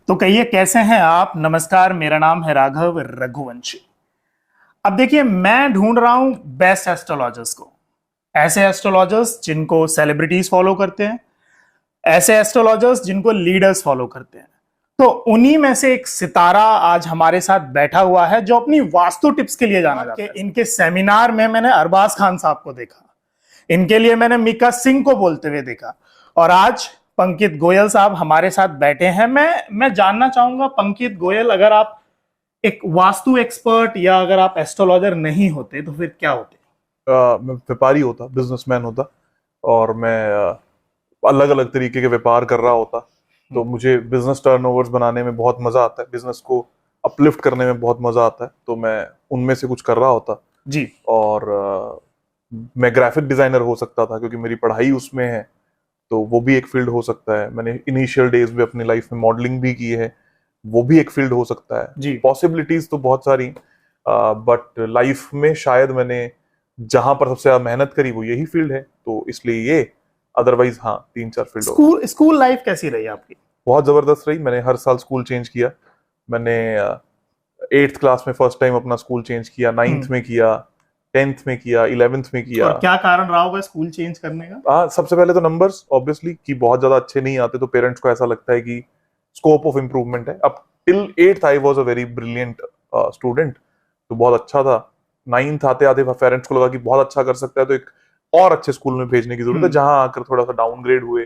तो कहिए कैसे हैं आप। नमस्कार, मेरा नाम है राघव रघुवंशी। अब देखिए, मैं ढूंढ रहा हूं बेस्ट एस्ट्रोलॉजर्स को। ऐसे एस्ट्रोलॉजर्स जिनको सेलिब्रिटीज फॉलो करते हैं, ऐसे एस्ट्रोलॉजर्स जिनको लीडर्स फॉलो करते हैं। तो उन्हीं में से एक सितारा आज हमारे साथ बैठा हुआ है जो अपनी वास्तु टिप्स के लिए जाना जाता है। इनके सेमिनार में मैंने अरबाज खान साहब को देखा, इनके लिए मैंने मीका सिंह को बोलते हुए देखा, और आज पंकित गोयल साहब हमारे साथ बैठे हैं। मैं जानना चाहूंगा पंकित गोयल, अगर आप एक वास्तु एक्सपर्ट या अगर आप एस्ट्रोलॉजर नहीं होते तो फिर क्या होते? मैं व्यापारी होता, बिजनेसमैन होता, और मैं अलग अलग तरीके के व्यापार कर रहा होता। तो मुझे बिजनेस टर्नओवर्स बनाने में बहुत मजा आता है, बिजनेस को अपलिफ्ट करने में बहुत मजा आता है, तो मैं उनमें से कुछ कर रहा होता जी। और मैं ग्राफिक डिजाइनर हो सकता था क्योंकि मेरी पढ़ाई उसमें है, तो वो भी एक फील्ड हो सकता है। मैंने इनिशियल डेज में अपनी लाइफ में मॉडलिंग भी की है, वो भी एक फील्ड हो सकता है जी। पॉसिबिलिटीज तो बहुत सारी, बट लाइफ में शायद मैंने जहां पर सबसे ज्यादा मेहनत करी वो यही फील्ड है, तो इसलिए ये। अदरवाइज हाँ, 3-4 फील्ड हो। स्कूल लाइफ कैसी रही आपकी? बहुत जबरदस्त रही। मैंने हर साल स्कूल चेंज किया। मैंने 8th क्लास में फर्स्ट टाइम अपना स्कूल चेंज किया, 9th में किया, 10th में किया, 11th में किया। और क्या कारण रहा होगा स्कूल चेंज करने का? सबसे पहले तो नंबर्स ऑब्वियसली कि बहुत ज्यादा अच्छे नहीं आते, तो पेरेंट्स को ऐसा लगता है कि स्कोप ऑफ इम्प्रूवमेंट है। अब till 8th I was a very brilliant student, तो बहुत अच्छा था। 9th आते आते पेरेंट्स को लगा कि बहुत अच्छा कर सकता है, तो एक और अच्छे स्कूल में भेजने की जरूरत है, जहां आकर थोड़ा सा डाउनग्रेड हुए।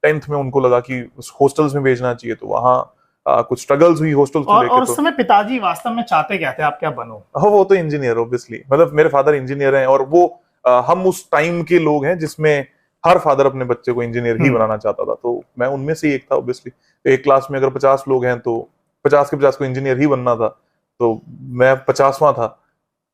10th में उनको लगा कि हॉस्टल्स में भेजना चाहिए, तो वहां कुछ स्ट्रगल्स हुई हॉस्टल्स को लेकर। और उस समय पिताजी वास्तव में चाहते क्या थे, आप क्या बनो? हाँ, वो तो इंजीनियर ऑब्वियसली, मतलब मेरे फादर इंजीनियर हैं, और वो हम उस टाइम के लोग हैं जिसमें हर फादर अपने बच्चे को इंजीनियर ही बनाना चाहता था, तो मैं उनमें से एक था ऑब्वियसली। एक क्लास में अगर 50 लोग हैं तो 50 के 50 को इंजीनियर ही बनना था, तो मैं 50वां था,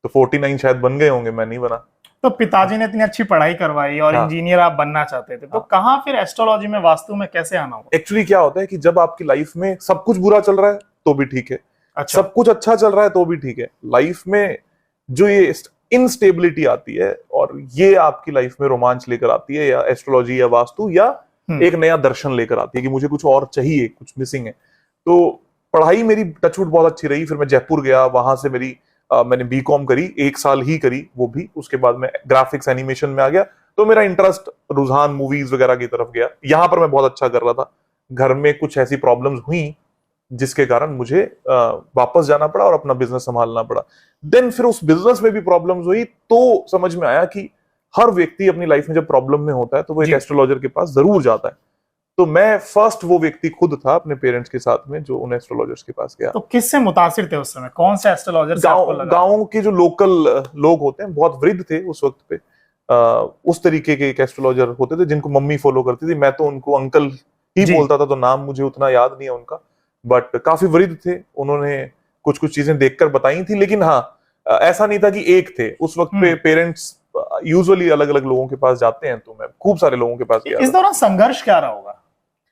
तो 49 शायद बन गए होंगे, मैं नहीं बना। तो पिताजी ने इतनी अच्छी पढ़ाई करवाई और हाँ। इंजीनियर आप बनना चाहते थे, तो कहाँ फिर एस्ट्रोलॉजी में, वास्तु में कैसे आना होगा? एक्चुअली क्या होता है कि जब आपकी लाइफ में सब कुछ बुरा चल रहा है तो भी ठीक है, अच्छा। सब कुछ अच्छा चल रहा है तो भी ठीक है, लाइफ में जो ये इनस्टेबिलिटी आती है, और ये आपकी लाइफ में रोमांच लेकर आती है, या एस्ट्रोलॉजी या वास्तु या एक नया दर्शन लेकर आती है कि मुझे कुछ और चाहिए, कुछ मिसिंग है। तो पढ़ाई मेरी टचवुड बहुत अच्छी रही। फिर मैं जयपुर गया, वहां से मैंने बीकॉम करी, 1 साल ही करी वो भी। उसके बाद मैं ग्राफिक्स एनिमेशन में आ गया, तो मेरा इंटरेस्ट रुझान मूवीज वगैरह की तरफ गया। यहाँ पर मैं बहुत अच्छा कर रहा था। घर में कुछ ऐसी प्रॉब्लम्स हुई जिसके कारण मुझे वापस जाना पड़ा और अपना बिजनेस संभालना पड़ा। देन फिर उस बिजनेस में भी प्रॉब्लम्स हुई, तो समझ में आया कि हर व्यक्ति अपनी लाइफ में जब प्रॉब्लम में होता है तो वो एक एस्ट्रोलॉजर के पास जरूर जाता है। तो मैं फर्स्ट वो व्यक्ति खुद था अपने पेरेंट्स के साथ में जो उन एस्ट्रोलॉजर्स के पास गया। तो किससे मुतासिर थे उस समय? कौन से एस्ट्रोलॉजर से आपको लगा? गांव के जो लोकल लोग होते हैं, बहुत वृद्ध थे उस वक्त पे, उस तरीके के एक एस्ट्रोलॉजर होते थे जिनको मम्मी फॉलो करती थी। मैं तो उनको अंकल ही बोलता था, तो नाम मुझे उतना याद नहीं है उनका, बट काफी वृद्ध थे। उन्होंने कुछ कुछ चीजें देखकर बताई थी, लेकिन हाँ, ऐसा नहीं था कि एक थे उस वक्त पे। पेरेंट्स यूजुअली अलग अलग लोगों के पास जाते हैं, तो मैं खूब सारे लोगों के पास गया। इस दौरान संघर्ष क्या रहा होगा?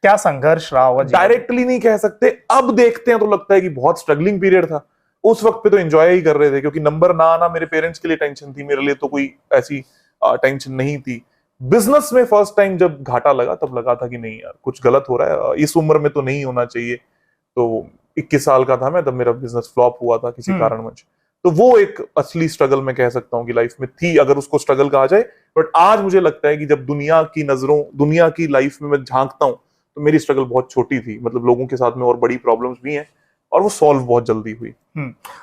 क्या संघर्ष रहा होगा? डायरेक्टली नहीं कह सकते, अब देखते हैं तो लगता है कि बहुत स्ट्रगलिंग पीरियड था। उस वक्त पे तो एंजॉय ही कर रहे थे, क्योंकि नंबर ना आना मेरे पेरेंट्स के लिए टेंशन थी, मेरे लिए तो कोई ऐसी टेंशन नहीं थी। बिजनेस में फर्स्ट टाइम जब घाटा लगा, तब लगा था कि नहीं यार, कुछ गलत हो रहा है, इस उम्र में तो नहीं होना चाहिए। तो 21 साल का था मैं तब, मेरा बिजनेस फ्लॉप हुआ था किसी कारणवश। तो वो एक असली स्ट्रगल मैं कह सकता हूँ कि लाइफ में थी, अगर उसको स्ट्रगल कहा जाए। बट आज मुझे लगता है कि जब दुनिया की नजरों, दुनिया की लाइफ में मैं झांकता हूँ, तो मेरी स्ट्रगल बहुत छोटी थी। मतलब लोगों के साथ में और बड़ी प्रॉब्लम्स भी हैं, और वो सॉल्व बहुत जल्दी हुई।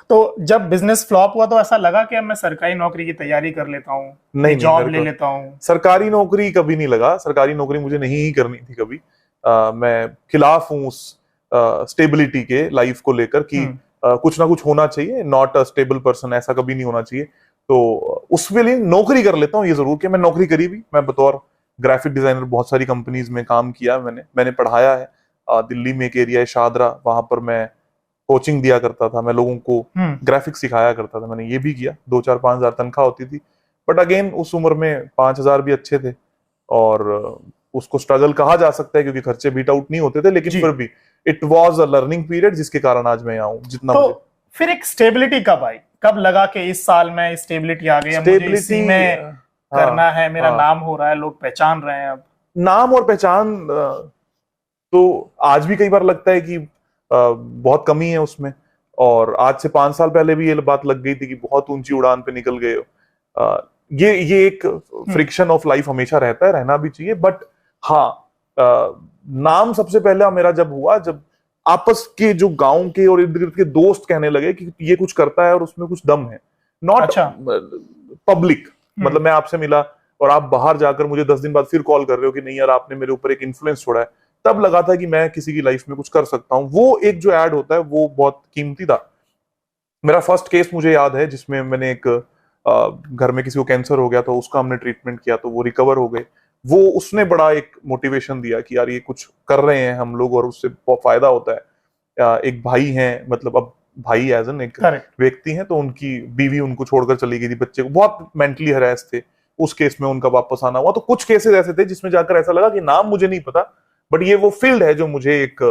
तो जब बिजनेस फ्लॉप हुआ तो ऐसा लगा कि अब मैं सरकारी नौकरी की तैयारी कर लेता हूँ, नहीं, जॉब ले लेता हूँ? सरकारी नौकरी कभी नहीं लगा, सरकारी नौकरी मुझे नहीं ही करनी थी कभी। मैं खिलाफ हूँ उस स्टेबिलिटी के लाइफ को लेकर कि कुछ ना कुछ होना चाहिए, नॉट अ स्टेबल पर्सन, ऐसा कभी नहीं होना चाहिए। तो उसके लिए नौकरी कर लेता हूँ, ये जरूर कि मैं नौकरी करी भी। मैं बतौर ग्राफिक डिजाइनर बहुत सारी कंपनीज में काम किया, मैंने पढ़ाया है। दिल्ली में एक एरिया है शाहदरा, वहां पर मैं कोचिंग दिया करता था, मैं लोगों को ग्राफिक्स सिखाया करता था। मैंने ये भी किया, 2-4-5 हजार तनख्वाह होती थी। बट अगेन उस उम्र में 5 हजार भी अच्छे थे, और उसको स्ट्रगल कहा जा सकता है क्योंकि खर्चे बीट आउट नहीं होते थे, लेकिन फिर भी it was a learning period, जिसके कारण आज मैं यहाँ हूँ जितना तो मुझे। फिर एक स्टेबिलिटी कब आई? कब लगा कि इस साल में स्टेबिलिटी आ गई, मुझे इसी में करना है, मेरा नाम हो रहा है, लोग पहचान रहे हैं? अब नाम और पहचान तो आज भी कई बार लगता है कि बहुत कमी है उसमें। और आज से 5 साल पहले भी ये बात लग गई थी कि बहुत ऊंची उड़ान पे निकल गए हो। ये एक फ्रिक्शन ऑफ लाइफ हमेशा रहता है, रहना भी चाहिए। बट हाँ, नाम सबसे पहले मेरा जब हुआ, जब आपस के जो गांव के और इर्द गिर्द के दोस्त कहने लगे कि ये कुछ करता है और उसमें कुछ दम है, नॉट अच्छा। पब्लिक। मतलब मैं आपसे मिला और आप बाहर जाकर मुझे 10 दिन बाद फिर कॉल कर रहे हो कि नहीं यार आपने मेरे ऊपर एक इन्फ्लुएंस छोड़ा है, तब लगा था कि मैं किसी की लाइफ में कुछ कर सकता हूं। वो एक जो ऐड होता है वो बहुत कीमती था। मेरा फर्स्ट केस मुझे याद है जिसमें मैंने एक घर में किसी को कैंसर हो गया तो उसका हमने ट्रीटमेंट किया तो वो रिकवर हो गए। वो उसने बड़ा एक मोटिवेशन दिया कि यार ये कुछ कर रहे हैं हम लोग और उससे बहुत फायदा होता है। एक भाई हैं, मतलब अब भाई एज एन एक व्यक्ति हैं, तो उनकी बीवी उनको छोड़कर चली गई थी, बच्चे को बहुत मेंटली हरास थे, उस केस में उनका वापस आना हुआ। तो कुछ केसेस ऐसे थे जिसमें जाकर ऐसा लगा कि नाम मुझे नहीं पता, बट ये वो फील्ड है जो मुझे एक